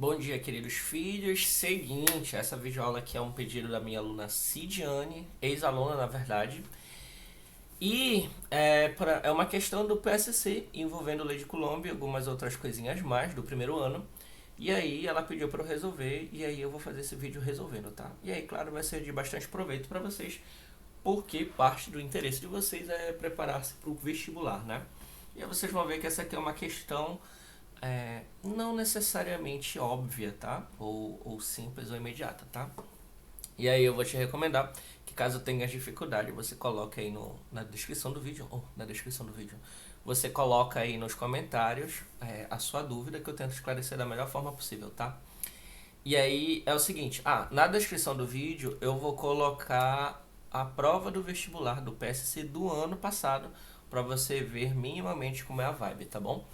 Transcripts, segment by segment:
Bom dia, queridos filhos. Seguinte, essa videoaula aqui é um pedido da minha aluna Cidiane, ex-aluna na verdade. E é uma questão do PSC envolvendo Lei de Colômbia e algumas outras coisinhas mais do primeiro ano. E aí ela pediu para eu resolver e aí eu vou fazer esse vídeo resolvendo, tá? E aí, claro, vai ser de bastante proveito para vocês, porque parte do interesse de vocês é preparar-se para o vestibular, né? E aí vocês vão ver que essa aqui é uma questão não necessariamente óbvia, tá? Ou simples ou imediata, tá? E aí eu vou te recomendar que caso tenha dificuldade, você coloque aí na descrição do vídeo, ou na descrição do vídeo, você coloca aí nos comentários a sua dúvida que eu tento esclarecer da melhor forma possível, tá? E aí é o seguinte, na descrição do vídeo eu vou colocar a prova do vestibular do PSC do ano passado para você ver minimamente como é a vibe, tá bom?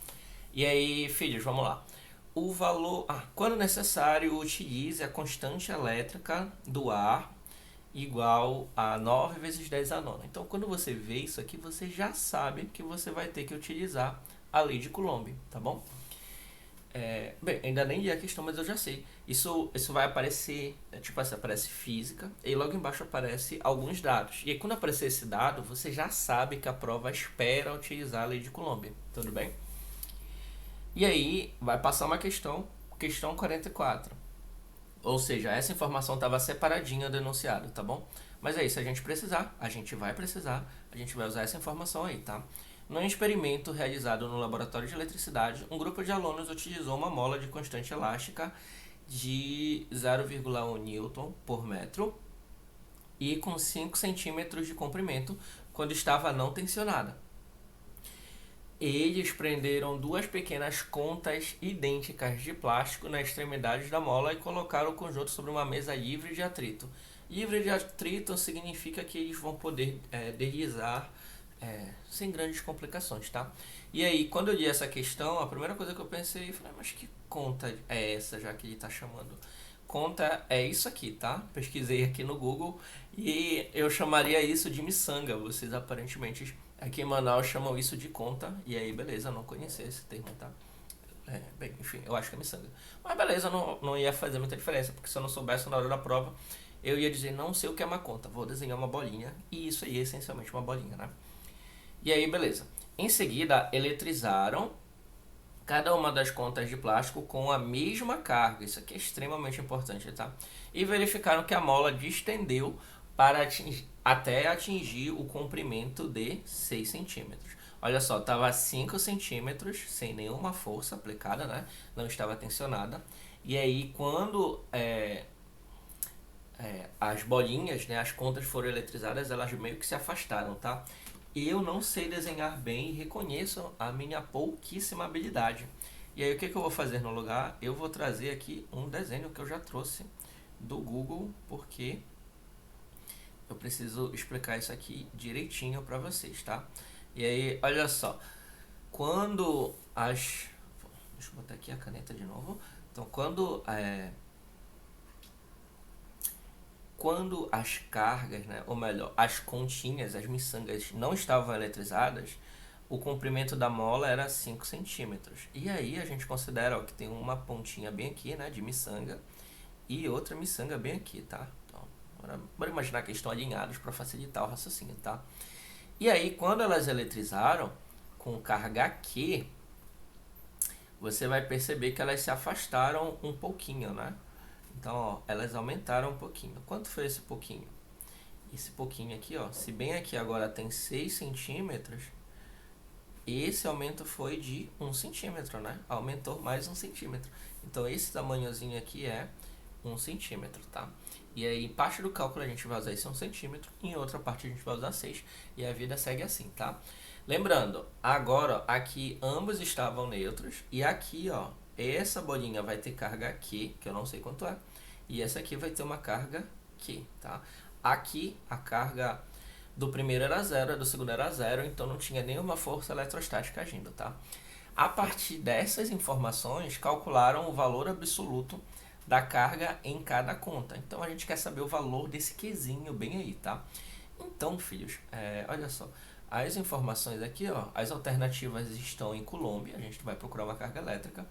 E aí, filhos, vamos lá. O valor, quando necessário, utilize a constante elétrica do ar igual a 9 vezes 10 a nona. Então, quando você vê isso aqui, você já sabe que você vai ter que utilizar a lei de Coulomb, tá bom? Bem, ainda nem li a questão, mas eu já sei. Isso vai aparecer, tipo assim, aparece física, e logo embaixo aparece alguns dados. E aí, quando aparecer esse dado, você já sabe que a prova espera utilizar a lei de Coulomb, tudo bem? E aí, vai passar uma questão 44. Ou seja, essa informação estava separadinha do enunciado, tá bom? Mas aí, se a gente precisar, a gente vai precisar, a gente vai usar essa informação aí, tá? Num experimento realizado no laboratório de eletricidade, um grupo de alunos utilizou uma mola de constante elástica de 0,1 newton por metro e com 5 centímetros de comprimento quando estava não tensionada. Eles prenderam duas pequenas contas idênticas de plástico na extremidade da mola e colocaram o conjunto sobre uma mesa livre de atrito. Livre de atrito significa que eles vão poder deslizar sem grandes complicações, tá? E aí, quando eu li essa questão, a primeira coisa que eu pensei foi, mas que conta é essa, já que ele está chamando? Conta é isso aqui, tá? Pesquisei aqui no Google e eu chamaria isso de miçanga. Vocês aparentemente aqui em Manaus chamam isso de conta. E aí, beleza, eu não conhecia esse termo, tá? Bem, enfim, eu acho que é miçanga. Mas beleza, não ia fazer muita diferença, porque se eu não soubesse na hora da prova, eu ia dizer, não sei o que é uma conta, vou desenhar uma bolinha. E isso aí é essencialmente uma bolinha, né? E aí, beleza. Em seguida, eletrizaram cada uma das contas de plástico com a mesma carga. Isso aqui é extremamente importante, tá? E verificaram que a mola distendeu até atingir o comprimento de 6 centímetros. Olha só, estava 5 centímetros sem nenhuma força aplicada, né? Não estava tensionada. E aí, quando as bolinhas, né, as contas foram eletrizadas, elas meio que se afastaram, tá? Eu não sei desenhar bem e reconheço a minha pouquíssima habilidade. E aí o que eu vou fazer no lugar? Eu vou trazer aqui um desenho que eu já trouxe do Google, porque eu preciso explicar isso aqui direitinho para vocês, tá? E aí, olha só, quando as... Deixa eu botar aqui a caneta de novo. Então, quando as cargas, né, ou melhor, as continhas, as miçangas não estavam eletrizadas, o comprimento da mola era 5 centímetros. E aí a gente considera que tem uma pontinha bem aqui, né, de miçanga, e outra miçanga bem aqui, tá? Então, bora imaginar que eles estão alinhados para facilitar o raciocínio, tá? E aí, quando elas eletrizaram com carga Q, você vai perceber que elas se afastaram um pouquinho, né? Então, ó, elas aumentaram um pouquinho. Quanto foi esse pouquinho? Esse pouquinho aqui, ó, se bem aqui agora tem 6 centímetros, esse aumento foi de 1 centímetro, né? Aumentou mais 1 centímetro. Então, esse tamanhozinho aqui é 1 centímetro, tá? E aí, em parte do cálculo a gente vai usar esse 1 centímetro, em outra parte a gente vai usar 6, e a vida segue assim, tá? Lembrando, agora, aqui ambos estavam neutros, e aqui, ó, essa bolinha vai ter carga Q, que eu não sei quanto é, e essa aqui vai ter uma carga Q, tá? Aqui, a carga do primeiro era zero, a do segundo era zero, então não tinha nenhuma força eletrostática agindo, tá? A partir dessas informações, calcularam o valor absoluto da carga em cada conta. Então a gente quer saber o valor desse Qzinho bem aí, tá? Então, filhos, olha só, as informações aqui, ó, as alternativas estão em Coulomb, a gente vai procurar uma carga elétrica.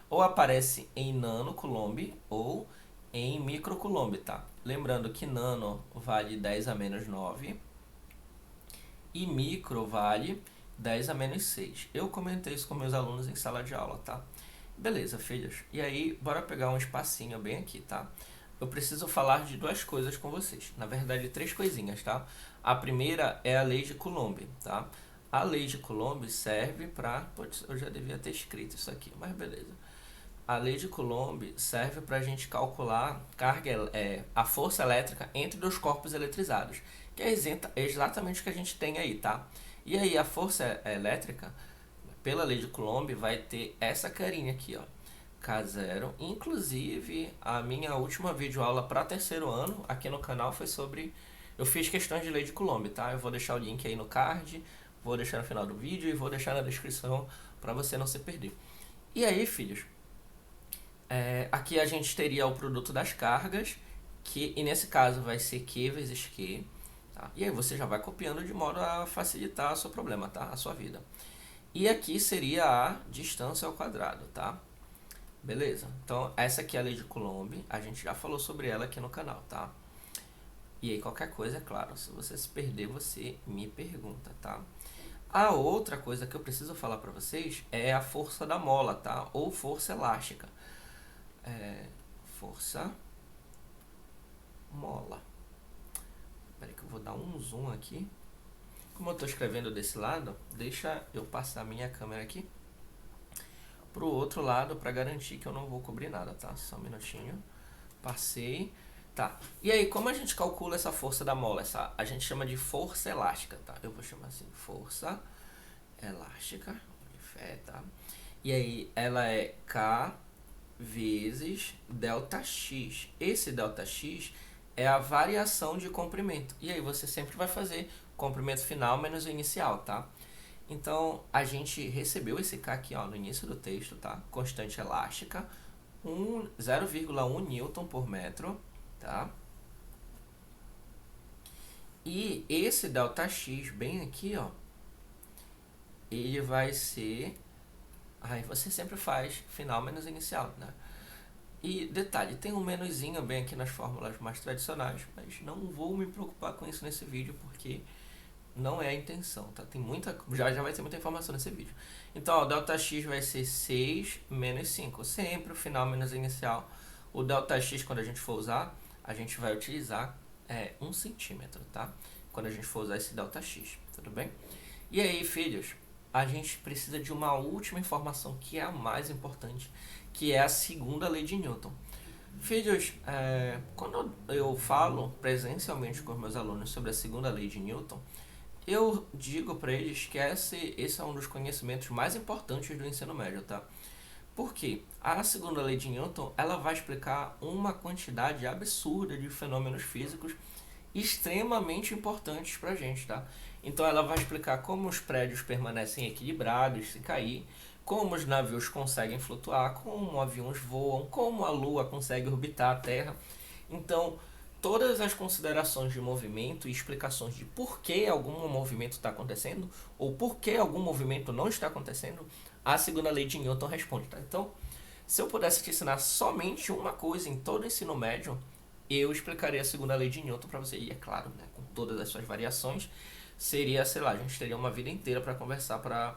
ou aparece em nanocoulomb ou em microcoulomb, tá? Lembrando que nano vale 10 a menos 9 e micro vale 10 a menos 6. Eu comentei isso com meus alunos em sala de aula, tá? Beleza, filhos. E aí, bora pegar um espacinho bem aqui, tá? Eu preciso falar de duas coisas com vocês. Na verdade, três coisinhas, tá? A primeira é a lei de Coulomb, tá? A lei de Coulomb serve para... Eu já devia ter escrito isso aqui, mas beleza. A lei de Coulomb serve para a gente calcular a força elétrica entre dois corpos eletrizados, que é exatamente o que a gente tem aí, tá? E aí a força elétrica, pela lei de Coulomb, vai ter essa carinha aqui, ó, K0. Inclusive, a minha última videoaula para terceiro ano aqui no canal foi sobre... Eu fiz questões de lei de Coulomb, tá? Eu vou deixar o link aí no card, vou deixar no final do vídeo e vou deixar na descrição para você não se perder. E aí, filhos, aqui a gente teria o produto das cargas, e nesse caso vai ser Q vezes Q. Tá? E aí você já vai copiando de modo a facilitar o seu problema, tá? A sua vida. E aqui seria a distância ao quadrado, tá? Beleza? Então, essa aqui é a lei de Coulomb. A gente já falou sobre ela aqui no canal, tá? E aí, qualquer coisa, é claro, se você se perder, você me pergunta, tá? A outra coisa que eu preciso falar para vocês é a força da mola, tá? Ou força elástica. Força mola. Espera que eu vou dar um zoom aqui. Como eu estou escrevendo desse lado, deixa eu passar a minha câmera aqui pro outro lado para garantir que eu não vou cobrir nada, tá? Só um minutinho. Passei. Tá. E aí, como a gente calcula essa força da mola? A gente chama de força elástica, tá? Eu vou chamar assim, força elástica. Tá? E aí, ela é K vezes ΔX. Esse ΔX é a variação de comprimento. E aí você sempre vai fazer comprimento final menos o inicial, tá? Então, a gente recebeu esse K aqui, ó, no início do texto, tá? Constante elástica, 0,1 newton por metro, tá? E esse ΔX bem aqui, ó, ele vai ser... Aí você sempre faz final menos inicial, né? E detalhe, tem um menuzinho bem aqui nas fórmulas mais tradicionais, mas não vou me preocupar com isso nesse vídeo, porque não é a intenção, tá? Tem muita, já vai ter muita informação nesse vídeo. Então, ó, o ΔX vai ser 6 menos 5, sempre o final menos inicial. O ΔX, quando a gente for usar, a gente vai utilizar 1 centímetro, tá? Quando a gente for usar esse ΔX, tudo bem? E aí, filhos, a gente precisa de uma última informação, que é a mais importante, que é a segunda lei de Newton. Filhos, quando eu falo presencialmente com os meus alunos sobre a segunda lei de Newton, eu digo para eles que esse é um dos conhecimentos mais importantes do ensino médio, tá? Por quê? A segunda lei de Newton, ela vai explicar uma quantidade absurda de fenômenos físicos extremamente importantes pra gente, tá? Então ela vai explicar como os prédios permanecem equilibrados se cair, como os navios conseguem flutuar, como aviões voam, como a Lua consegue orbitar a Terra. Então, todas as considerações de movimento e explicações de por que algum movimento está acontecendo ou por que algum movimento não está acontecendo, a segunda lei de Newton responde, tá? Então, se eu pudesse te ensinar somente uma coisa em todo o ensino médio, eu explicaria a segunda lei de Newton para você. E é claro, né, com todas as suas variações, seria, sei lá, a gente teria uma vida inteira para conversar, para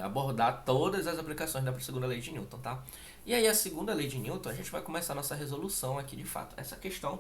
abordar todas as aplicações da segunda lei de Newton, tá? E aí a segunda lei de Newton, a gente vai começar a nossa resolução aqui de fato. Essa questão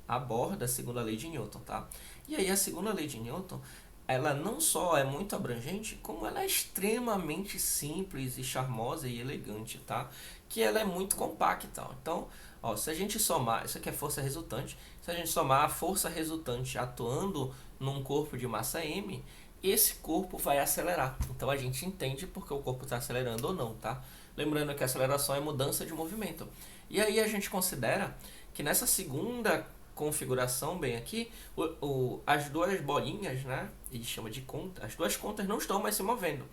aborda a segunda lei de Newton, tá? E aí a segunda lei de Newton, ela não só é muito abrangente, como ela é extremamente simples e charmosa e elegante, tá? Que ela é muito compacta. Então, ó, se a gente somar, isso aqui é força resultante, se a gente somar a força resultante atuando num corpo de massa m, esse corpo vai acelerar. Então a gente entende porque o corpo está acelerando ou não, tá? Lembrando que a aceleração é mudança de movimento. E aí a gente considera que nessa segunda configuração bem aqui, as duas bolinhas, né? Ele chama de conta, as duas contas não estão mais se movendo.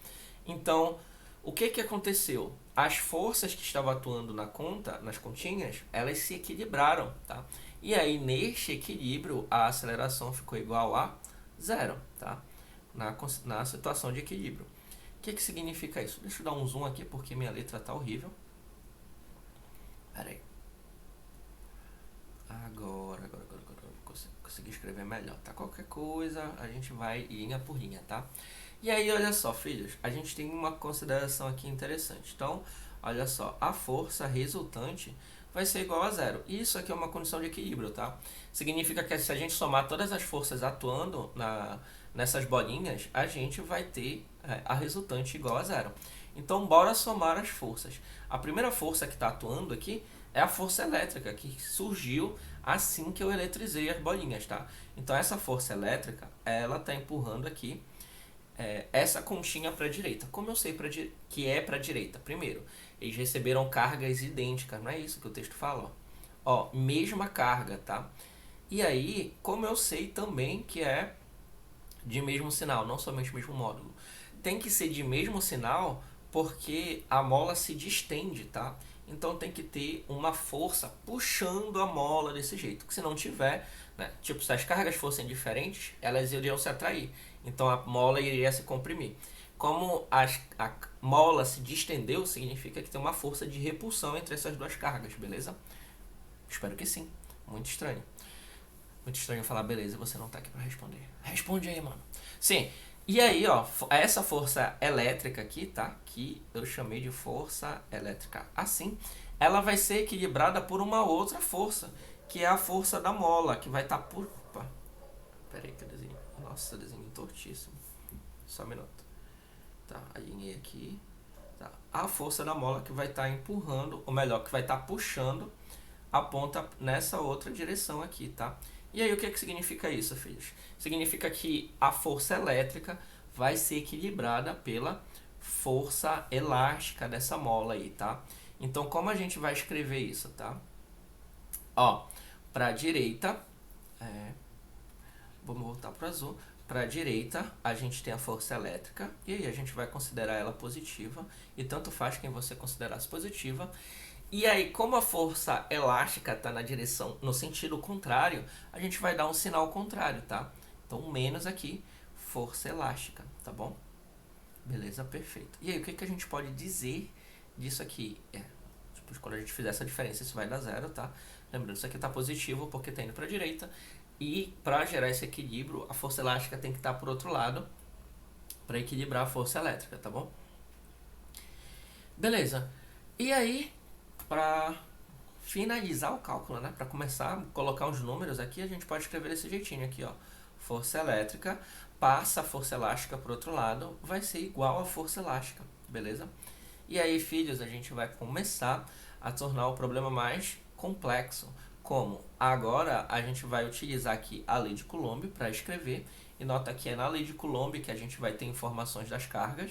Então, o que aconteceu? As forças que estavam atuando na conta, nas continhas, elas se equilibraram, tá? E aí, neste equilíbrio, a aceleração ficou igual a zero, tá? Na situação de equilíbrio. O que significa isso? Deixa eu dar um zoom aqui porque minha letra tá horrível. tá? Qualquer coisa a gente vai linha por linha, tá? E aí, olha só, filhos, a gente tem uma consideração aqui interessante. Então, olha só, a força resultante vai ser igual a zero. Isso aqui é uma condição de equilíbrio, tá? Significa que se a gente somar todas as forças atuando nessas bolinhas, a gente vai ter a resultante igual a zero. Então, bora somar as forças. A primeira força que está atuando aqui é a força elétrica, que surgiu assim que eu eletrizei as bolinhas, tá? Então, essa força elétrica, ela está empurrando aqui essa conchinha para a direita. Como eu sei que é para a direita? Primeiro, eles receberam cargas idênticas, não é isso que o texto fala? Ó, mesma carga, tá? E aí, como eu sei também que é de mesmo sinal, não somente mesmo módulo. Tem que ser de mesmo sinal porque a mola se distende, tá? Então tem que ter uma força puxando a mola desse jeito. Que se não tiver, né? Tipo, se as cargas fossem diferentes, elas iriam se atrair. Então a mola iria se comprimir. Como a mola se distendeu, significa que tem uma força de repulsão entre essas duas cargas, beleza? Espero que sim. Muito estranho. Muito estranho falar beleza e você não tá aqui pra responder. Responde aí, mano. Sim. E aí, ó, essa força elétrica aqui, tá? Que eu chamei de força elétrica assim, ela vai ser equilibrada por uma outra força, que é a força da mola, que vai estar por... Opa. Pera aí que eu desenho. Nossa, desenho tortíssimo. Só um minuto. Tá, alinhei aqui. Tá. A força da mola que vai estar empurrando, ou melhor, que vai estar puxando a ponta nessa outra direção aqui, tá? E aí o que significa isso, filhos? Significa que a força elétrica vai ser equilibrada pela força elástica dessa mola aí, tá? Então como a gente vai escrever isso, tá? Ó, para a direita, vamos voltar para o azul. Para a direita, a gente tem a força elétrica, e aí a gente vai considerar ela positiva, e tanto faz quem você considerasse positiva. E aí, como a força elástica está na direção, no sentido contrário, a gente vai dar um sinal contrário, tá? Então, menos aqui, força elástica, tá bom? Beleza, perfeito. E aí, o que a gente pode dizer disso aqui? Tipo, quando a gente fizer essa diferença, isso vai dar zero, tá? Lembrando, isso aqui está positivo porque está indo para a direita. E para gerar esse equilíbrio, a força elástica tem que estar por outro lado para equilibrar a força elétrica, tá bom? Beleza. E aí, para finalizar o cálculo, né? Para começar a colocar os números aqui, a gente pode escrever desse jeitinho aqui, ó. Força elétrica passa a força elástica para o outro lado, vai ser igual a força elástica, beleza? E aí, filhos, a gente vai começar a tornar o problema mais complexo. Como agora a gente vai utilizar aqui a lei de Coulomb para escrever, e nota que é na lei de Coulomb que a gente vai ter informações das cargas,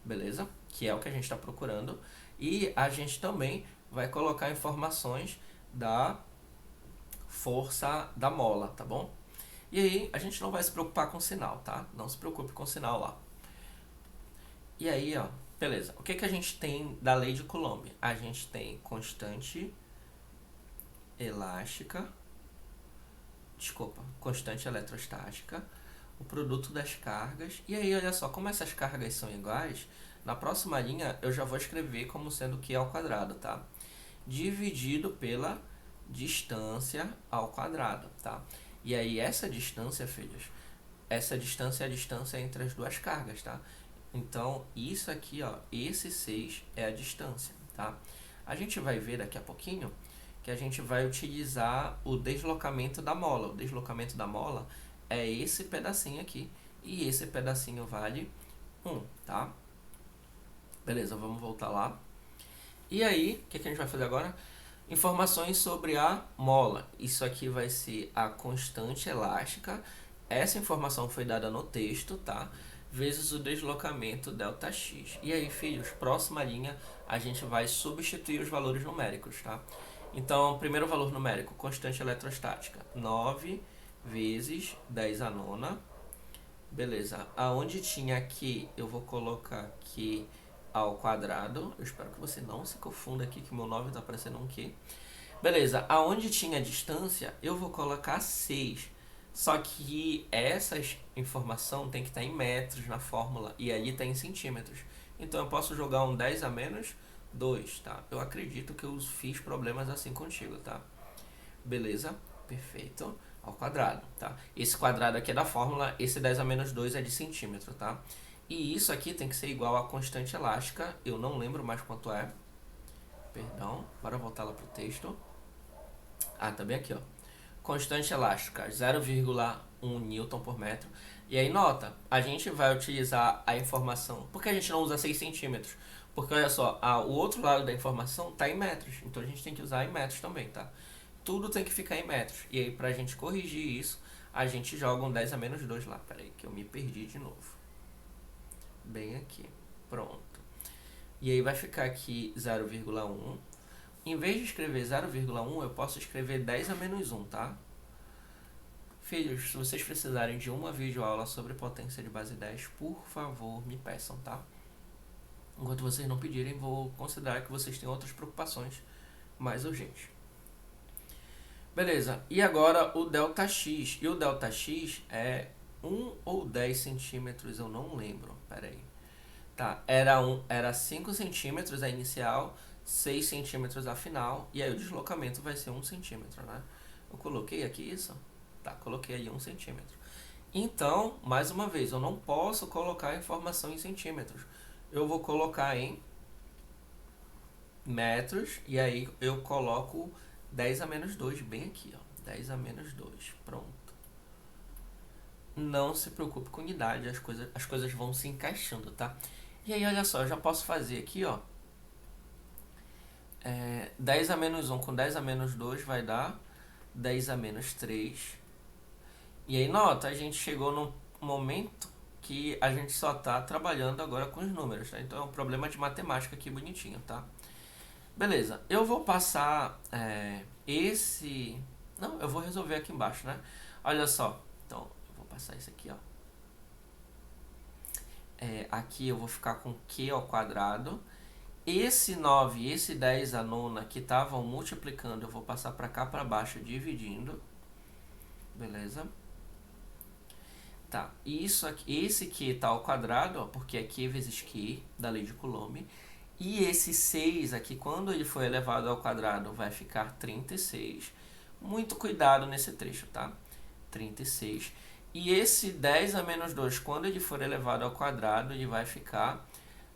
beleza? Que é o que a gente está procurando, e a gente também vai colocar informações da força da mola, tá bom? E aí a gente não vai se preocupar com o sinal, tá? Não se preocupe com o sinal lá. E aí, ó, beleza. O que a gente tem da lei de Coulomb? A gente tem constante constante eletrostática, o produto das cargas. E aí, olha só, como essas cargas são iguais, na próxima linha eu já vou escrever como sendo Q ao quadrado, tá? Dividido pela distância ao quadrado, tá? E aí essa distância, filhos, essa distância é a distância entre as duas cargas, tá? Então, isso aqui, ó, esse 6 é a distância, tá? A gente vai ver daqui a pouquinho que a gente vai utilizar o deslocamento da mola. O deslocamento da mola é esse pedacinho aqui, e esse pedacinho vale 1, tá? Beleza, vamos voltar lá. E aí, o que a gente vai fazer agora? Informações sobre a mola. Isso aqui vai ser a constante elástica. Essa informação foi dada no texto, tá? Vezes o deslocamento ΔX. E aí, filhos, próxima linha, a gente vai substituir os valores numéricos, tá? Então, primeiro valor numérico, constante eletrostática. 9 vezes 10 a nona. Beleza. Aonde tinha Q, eu vou colocar Q ao quadrado. Eu espero que você não se confunda aqui, que meu 9 está aparecendo um Q. Beleza. Aonde tinha distância, eu vou colocar 6. Só que essa informação tem que estar em metros na fórmula, e ali está em centímetros. Então, eu posso jogar um 10 a menos 2, tá? Eu acredito que eu fiz problemas assim contigo, tá? Beleza? Perfeito. ao quadrado, tá? Esse quadrado aqui é da fórmula, esse 10 a menos 2 é de centímetro, tá? E isso aqui tem que ser igual à constante elástica, eu não lembro mais quanto é. Perdão, bora voltar lá pro texto. Ah, também aqui, ó. Constante elástica, 0,1 newton por metro. E aí, nota, a gente vai utilizar a informação... Por que a gente não usa 6 centímetros? Porque, olha só, o outro lado da informação está em metros. Então, a gente tem que usar em metros também, tá? Tudo tem que ficar em metros. E aí, pra gente corrigir isso, a gente joga um 10 a menos 2 lá. Pera aí, que eu me perdi de novo. Bem aqui. Pronto. E aí, vai ficar aqui 0,1. Em vez de escrever 0,1, eu posso escrever 10 a menos 1, tá? Filhos, se vocês precisarem de uma videoaula sobre potência de base 10, por favor, me peçam, tá? Enquanto vocês não pedirem, vou considerar que vocês têm outras preocupações mais urgentes. Beleza, e agora o ΔX. E o ΔX é 1 ou 10 centímetros, eu não lembro. Pera aí. Tá, era 5 centímetros a inicial, 6 centímetros a final, e aí o deslocamento vai ser 1 centímetro, né? Eu coloquei aqui isso? Tá, coloquei aí 1 centímetro. Então, mais uma vez, eu não posso colocar a informação em centímetros. Eu vou colocar em metros, e aí eu coloco 10 a menos 2 bem aqui, ó. 10 a menos 2, pronto. Não se preocupe com unidade, as coisas vão se encaixando, tá? E aí, olha só, eu já posso fazer aqui, ó. 10 a menos 1 com 10 a menos 2 vai dar 10 a menos 3. E aí, nota, a gente chegou num momento que a gente só tá trabalhando agora com os números, tá? Então é um problema de matemática aqui bonitinho, tá? Beleza, eu vou passar esse... Não, eu vou resolver aqui embaixo, né? Olha só, então eu vou passar isso aqui, ó. Aqui eu vou ficar com Q ao quadrado. Esse 9 e esse 10 a nona que estavam multiplicando, eu vou passar para cá para baixo dividindo. Beleza? Tá, isso aqui, esse Q está ao quadrado, ó, porque é Q vezes Q, da lei de Coulomb. E esse 6 aqui, quando ele for elevado ao quadrado, vai ficar 36. Muito cuidado nesse trecho, tá? 36. E esse 10 a menos 2, quando ele for elevado ao quadrado, ele vai ficar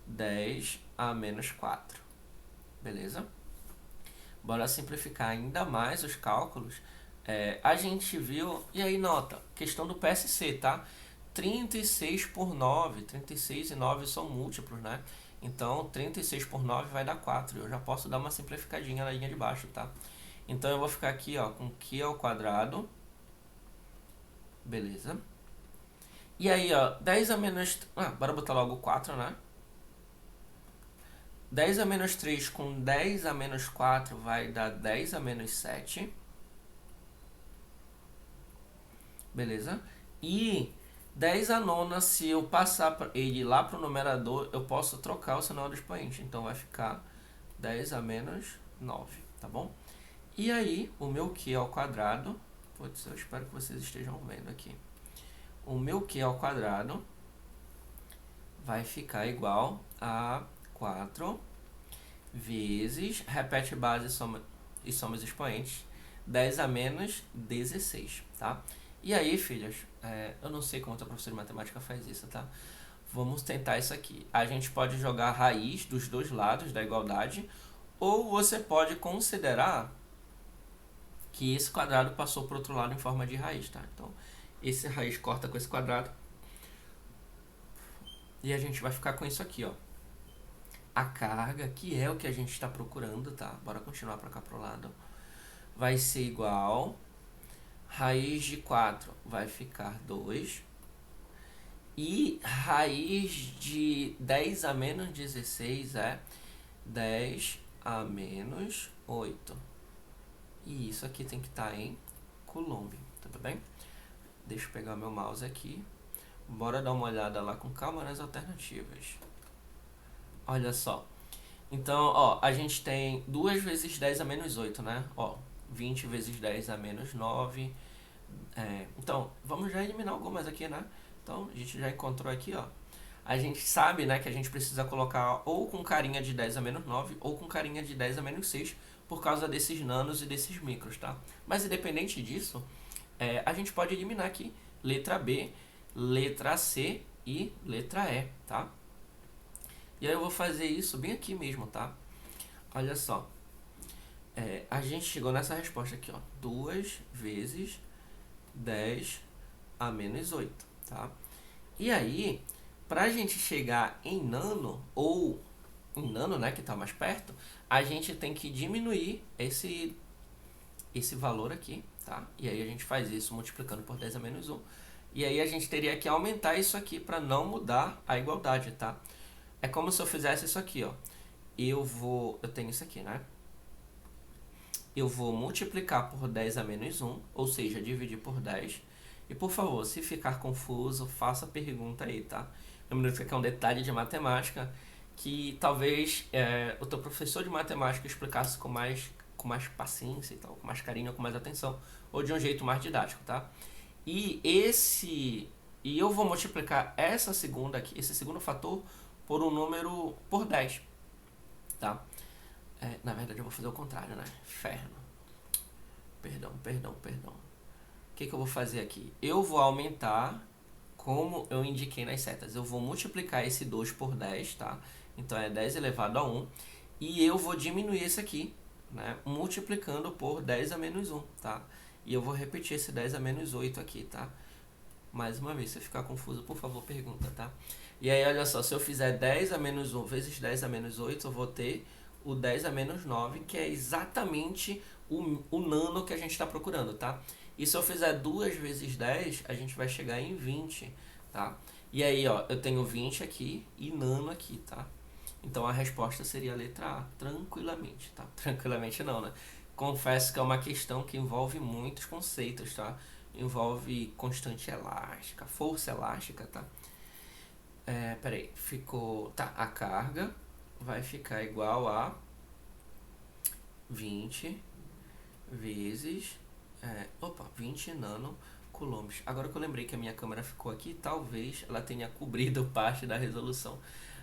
10 a menos 4. Beleza? Bora simplificar ainda mais os cálculos. A gente viu... E aí, nota, questão do PSC, tá? 36 por 9. 36 e 9 são múltiplos, né? Então, 36 por 9 vai dar 4. Eu já posso dar uma simplificadinha na linha de baixo, tá? Então, eu vou ficar aqui, ó, com Q ao quadrado. Beleza. E aí, ó, 10 a menos... bora botar logo 4, né? 10 a menos 3 com 10 a menos 4 vai dar 10 a menos 7. Beleza? E 10 a nona, se eu passar ele lá para o numerador, eu posso trocar o sinal do expoente. Então vai ficar 10 a menos 9, tá bom? E aí, o meu Q ao quadrado... Putz, eu espero que vocês estejam vendo aqui. O meu Q ao quadrado vai ficar igual a 4 vezes, repete base e soma os expoentes, 10 a menos 16, tá? E aí, filhos, eu não sei como a professora de matemática faz isso, tá? Vamos tentar isso aqui. A gente pode jogar a raiz dos dois lados da igualdade, ou você pode considerar que esse quadrado passou para o outro lado em forma de raiz, tá? Então, esse raiz corta com esse quadrado. E a gente vai ficar com isso aqui, ó. A carga, que é o que a gente está procurando, tá? Bora continuar para cá pro lado. Vai ser igual... Raiz de 4 vai ficar 2. E raiz de 10 a menos 16 é 10 a menos 8. E isso aqui tem que estar em Coulomb, tudo bem? Deixa eu pegar meu mouse aqui. Bora dar uma olhada lá com calma nas alternativas. Olha só. Então, ó, a gente tem 2 vezes 10 a menos 8, né? Ó, 20 vezes 10 a menos 9. Então, vamos já eliminar algumas aqui, né? Então, a gente já encontrou aqui, ó. A gente sabe, né, que a gente precisa colocar ou com carinha de 10 a menos 9 ou com carinha de 10 a menos 6 por causa desses nanos e desses micros, tá? Mas independente disso, a gente pode eliminar aqui letra B, letra C e letra E, tá? E aí eu vou fazer isso bem aqui mesmo, tá? Olha só. A gente chegou nessa resposta aqui, ó. 2 vezes 10 a menos 8, tá? E aí, pra gente chegar em nano, ou em nano, né, que tá mais perto, a gente tem que diminuir esse valor aqui, tá? E aí a gente faz isso multiplicando por 10 a menos 1. E aí a gente teria que aumentar isso aqui para não mudar a igualdade, tá? É como se eu fizesse isso aqui, ó. Eu tenho isso aqui, né? Eu vou multiplicar por 10 a menos 1, ou seja, dividir por 10. E por favor, se ficar confuso, faça a pergunta aí, tá? Lembrando que aqui é um detalhe de matemática que talvez o teu professor de matemática explicasse com mais paciência e tal, com mais carinho, com mais atenção, ou de um jeito mais didático, tá? E eu vou multiplicar esse segundo fator, por um número por 10, tá? Na verdade eu vou fazer o contrário, né? Inferno. Perdão. O que eu vou fazer aqui? Eu vou aumentar, como eu indiquei nas setas. Eu vou multiplicar esse 2 por 10, tá? Então é 10 elevado a 1. E eu vou diminuir esse aqui, né? Multiplicando por 10 a menos 1, tá? E eu vou repetir esse 10 a menos 8 aqui, tá? Mais uma vez, se ficar confuso, por favor, pergunta, tá? E aí, olha só, se eu fizer 10 a menos 1 vezes 10 a menos 8, eu vou ter o 10 a menos 9, que é exatamente o nano que a gente está procurando, tá? E se eu fizer 2 vezes 10, a gente vai chegar em 20, tá? E aí, ó, eu tenho 20 aqui e nano aqui, tá? Então a resposta seria a letra A, tranquilamente, tá? Tranquilamente não, né? Confesso que é uma questão que envolve muitos conceitos, tá? Envolve constante elástica, força elástica, tá? Peraí, ficou... Tá, a carga vai ficar igual a 20 vezes... 20 nanocoulombs. Agora que eu lembrei que a minha câmera ficou aqui, talvez ela tenha cobrido parte da resolução.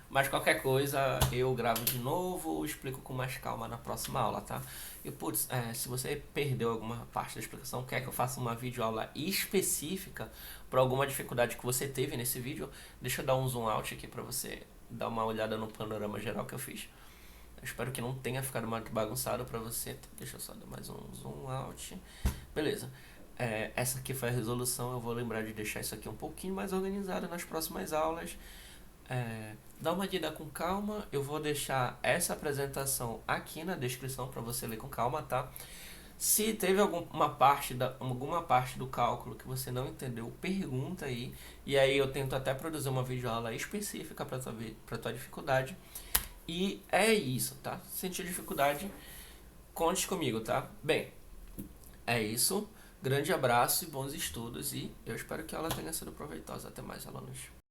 Mas qualquer coisa eu gravo de novo ou explico com mais calma na próxima aula, tá? E putz, se você perdeu alguma parte da explicação, quer que eu faça uma videoaula específica para alguma dificuldade que você teve nesse vídeo, deixa eu dar um zoom out aqui para você dar uma olhada no panorama geral que eu fiz. Eu espero que não tenha ficado muito bagunçado para você. Deixa eu só dar mais um zoom out. Beleza. Essa aqui foi a resolução. Eu vou lembrar de deixar isso aqui um pouquinho mais organizado nas próximas aulas. Dá uma lida com calma. Eu vou deixar essa apresentação aqui na descrição para você ler com calma, tá? Se teve alguma parte do cálculo que você não entendeu, pergunta aí. E aí eu tento até produzir uma videoaula específica para tua dificuldade. E é isso, tá? Se sentir dificuldade, conte comigo, tá? Bem, é isso. Grande abraço e bons estudos. E eu espero que a aula tenha sido proveitosa. Até mais, alunos.